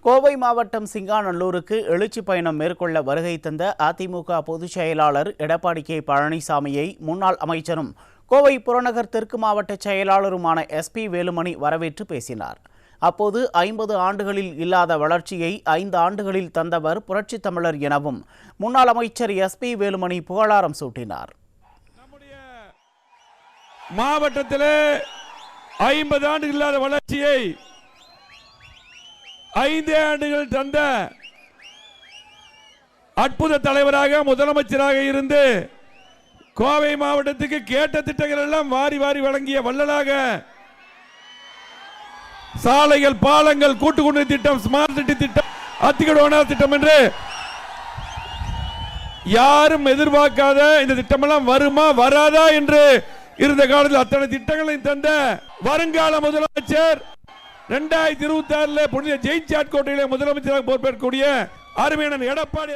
கோவை மாவட்டம் சிங்காநல்லூருக்கு எழுச்சி பயணம் மேற்கொள்ள வருகை தந்த அதிமுக பொதுச் செயலாளர் எடப்பாடி கே பழனிசாமியை முன்னாள் அமைச்சரும் கோவை புறநகர் தெற்கு மாவட்ட செயலாளருமான SP வேலுமணி வரவேற்று பேசினார். அப்போது 50 ஆண்டுகளில் இல்லாத வளர்ச்சியை 5 ஆண்டுகளில் தந்தவர் புரட்சித் தமிழர் எனவும் முன்னாள் அமைச்சர் SP வேலுமணி புகழாரம் சூட்டினார். மாவட்டத்திலே 50 ஆண்டுகள் இல்லாத வளர்ச்சியை 5 ஆண்டுகள் தந்த அற்புத தலைவராக முதலமைச்சராக இருந்து கோவை மாவட்டத்துக்கு கேட்ட திட்டங்கள் எல்லாம் வாரி வாரி வழங்கிய வள்ளலாக சாலைகள், பாலங்கள், கூட்டுக்குடிநீர் திட்டம், ஸ்மார்ட் சிட்டி திட்டம், அத்திக்கடோனா திட்டம் என்று யாரும் எதிர்பார்க்காத இந்த திட்டம் எல்லாம் வருமா வராதா என்று இருந்த காலத்தில் அத்தனை திட்டங்களை தந்த வருங்கால முதலமைச்சர் 2026 புனித ஜெயின் சாட் கோட்டையிலே முதலமைச்சராக பொறுப்பேற்கக்கூடிய அருமையான எடப்பாடி